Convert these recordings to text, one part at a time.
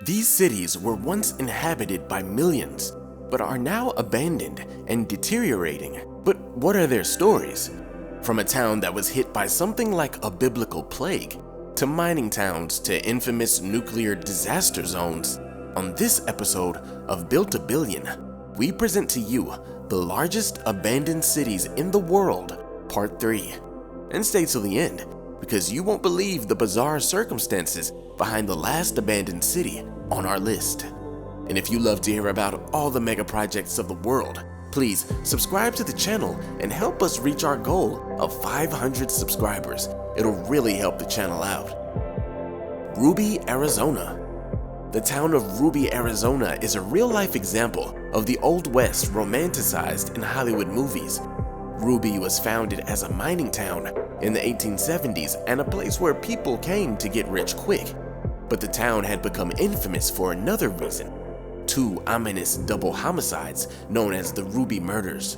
These cities were once inhabited by millions, but are now abandoned and deteriorating. But what are their stories? From a town that was hit by something like a biblical plague, to mining towns, to infamous nuclear disaster zones. On this episode of Built a Billion, we present to you the largest abandoned cities in the world, Part 3. And stay till the end, because you won't believe the bizarre circumstances behind the last abandoned city on our list. And if you love to hear about all the mega projects of the world, please subscribe to the channel and help us reach our goal of 500 subscribers. It'll really help the channel out. Ruby, Arizona. The town of Ruby, Arizona is a real-life example of the Old West romanticized in Hollywood movies. Ruby was founded as a mining town in the 1870s and a place where people came to get rich quick. But the town had become infamous for another reason: two ominous double homicides known as the Ruby Murders.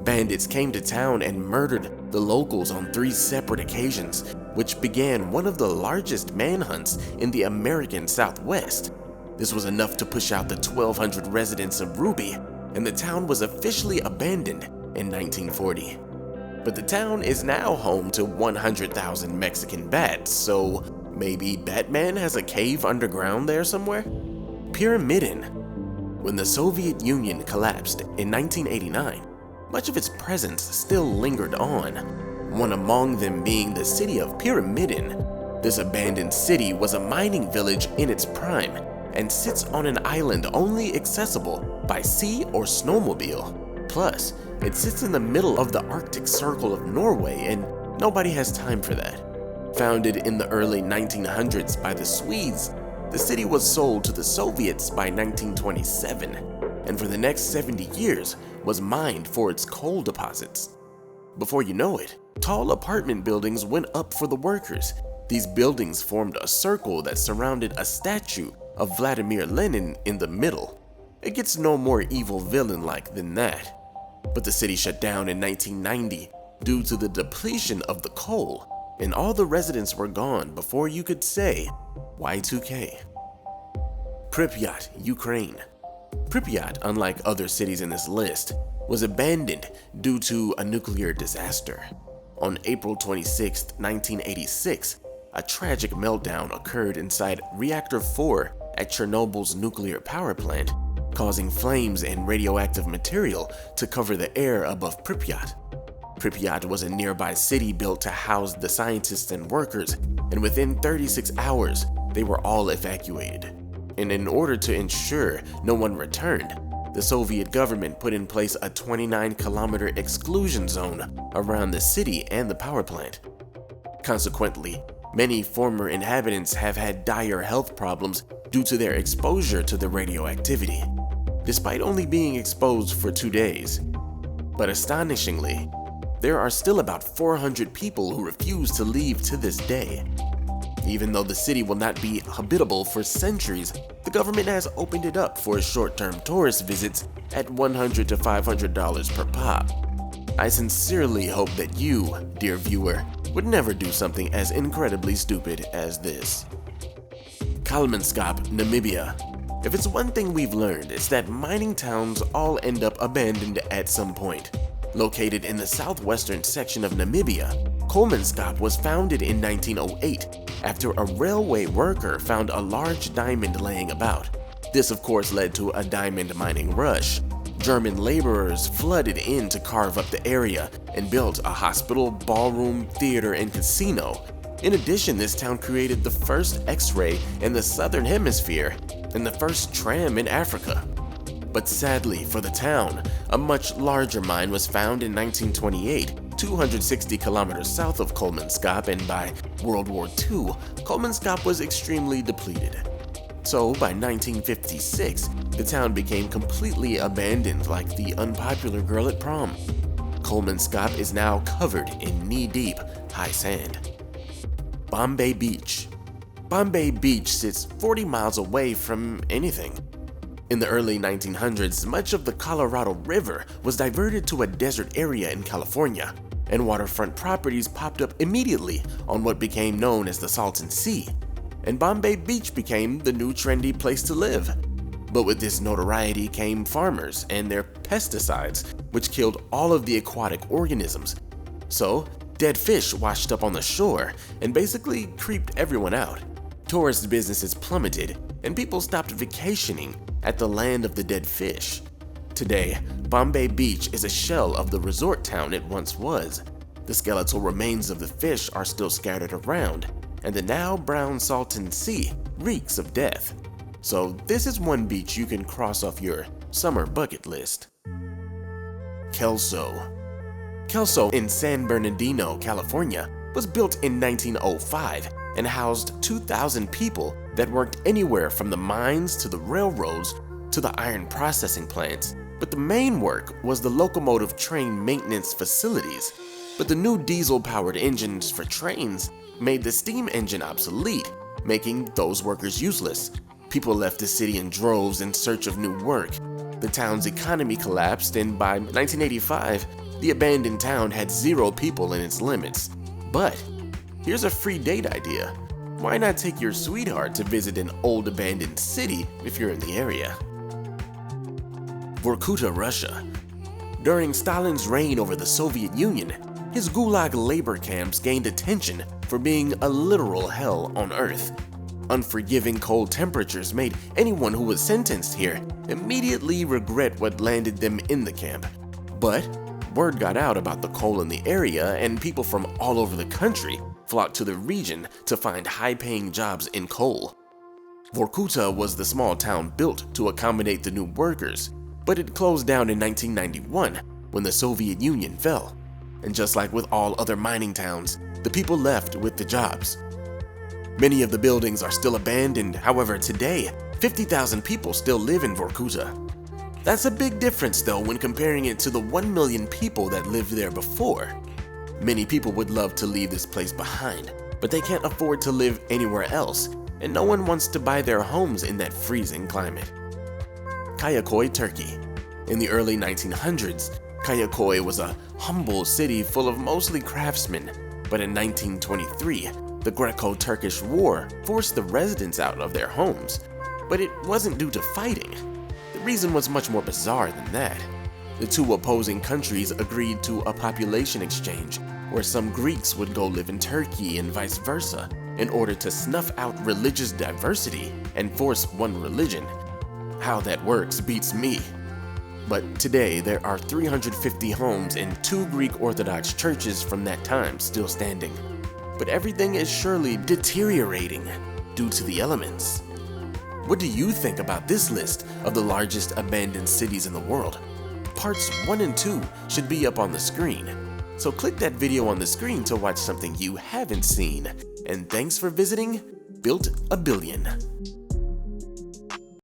Bandits came to town and murdered the locals on 3 separate occasions, which began one of the largest manhunts in the American Southwest. This was enough to push out the 1,200 residents of Ruby, and the town was officially abandoned in 1940. But the town is now home to 100,000 Mexican bats, so maybe Batman has a cave underground there somewhere? Pyramidin. When the Soviet Union collapsed in 1989, much of its presence still lingered on, one among them being the city of Pyramidin. This abandoned city was a mining village in its prime and sits on an island only accessible by sea or snowmobile. Plus, it sits in the middle of the Arctic Circle of Norway, and nobody has time for that. Founded in the early 1900s by the Swedes, the city was sold to the Soviets by 1927, and for the next 70 years was mined for its coal deposits. Before you know it, tall apartment buildings went up for the workers. These buildings formed a circle that surrounded a statue of Vladimir Lenin in the middle. It gets no more evil villain-like than that. But the city shut down in 1990 due to the depletion of the coal, and all the residents were gone before you could say Y2K. Pripyat, Ukraine. Pripyat, unlike other cities in this list, was abandoned due to a nuclear disaster. On April 26, 1986, a tragic meltdown occurred inside Reactor 4 at Chernobyl's nuclear power plant, causing flames and radioactive material to cover the air above Pripyat. Pripyat was a nearby city built to house the scientists and workers, and within 36 hours, they were all evacuated. And in order to ensure no one returned, the Soviet government put in place a 29-kilometer exclusion zone around the city and the power plant. Consequently, many former inhabitants have had dire health problems due to their exposure to the radioactivity, despite only being exposed for 2 days. But astonishingly, there are still about 400 people who refuse to leave to this day. Even though the city will not be habitable for centuries, the government has opened it up for short-term tourist visits at $100 to $500 per pop. I sincerely hope that you, dear viewer, would never do something as incredibly stupid as this. Coleman Scott, Namibia. If it's one thing we've learned, it's that mining towns all end up abandoned at some point. Located in the southwestern section of Namibia, Coleman Scott was founded in 1908 after a railway worker found a large diamond laying about. This of course led to a diamond mining rush. German laborers flooded in to carve up the area and built a hospital, ballroom, theater, and casino. In addition, this town created the first X-ray in the southern hemisphere and the first tram in Africa. But sadly for the town, a much larger mine was found in 1928, 260 kilometers south of Coleman Scott, and by World War II, Coleman Scott was extremely depleted. So by 1956, the town became completely abandoned like the unpopular girl at prom. Coleman Scott is now covered in knee-deep high sand. Bombay Beach. Bombay Beach sits 40 miles away from anything. In the early 1900s, much of the Colorado River was diverted to a desert area in California, and waterfront properties popped up immediately on what became known as the Salton Sea. and Bombay Beach became the new trendy place to live. But with this notoriety came farmers and their pesticides, which killed all of the aquatic organisms. So, dead fish washed up on the shore and basically creeped everyone out. Tourist businesses plummeted, and people stopped vacationing at the land of the dead fish. Today, Bombay Beach is a shell of the resort town it once was. The skeletal remains of the fish are still scattered around, and the now brown salton sea reeks of death. So this is one beach you can cross off your summer bucket list. Kelso. Kelso in San Bernardino, California, was built in 1905 and housed 2,000 people that worked anywhere from the mines to the railroads to the iron processing plants. But the main work was the locomotive train maintenance facilities. But the new diesel-powered engines for trains made the steam engine obsolete, making those workers useless. People left the city in droves in search of new work. The town's economy collapsed, and by 1985, the abandoned town had 0 people in its limits. But here's a free date idea. Why not take your sweetheart to visit an old abandoned city if you're in the area? Vorkuta, Russia. During Stalin's reign over the Soviet Union, his Gulag labor camps gained attention for being a literal hell on earth. Unforgiving cold temperatures made anyone who was sentenced here immediately regret what landed them in the camp. But word got out about the coal in the area, and people from all over the country flocked to the region to find high-paying jobs in coal. Vorkuta was the small town built to accommodate the new workers, but it closed down in 1991 when the Soviet Union fell. And just like with all other mining towns, the people left with the jobs. Many of the buildings are still abandoned. However, today, 50,000 people still live in Vorkuta. That's a big difference though when comparing it to the 1 million people that lived there before. Many people would love to leave this place behind, but they can't afford to live anywhere else, and no one wants to buy their homes in that freezing climate. Kayaköy, Turkey. In the early 1900s, Kayaköy was a humble city full of mostly craftsmen, but in 1923, the Greco-Turkish War forced the residents out of their homes. But it wasn't due to fighting. The reason was much more bizarre than that. The two opposing countries agreed to a population exchange, where some Greeks would go live in Turkey and vice versa, in order to snuff out religious diversity and force one religion. How that works beats me. But today, there are 350 homes and 2 Greek Orthodox churches from that time still standing. But everything is surely deteriorating due to the elements. What do you think about this list of the largest abandoned cities in the world? Parts 1 and 2 should be up on the screen. So click that video on the screen to watch something you haven't seen. And thanks for visiting Built a Billion.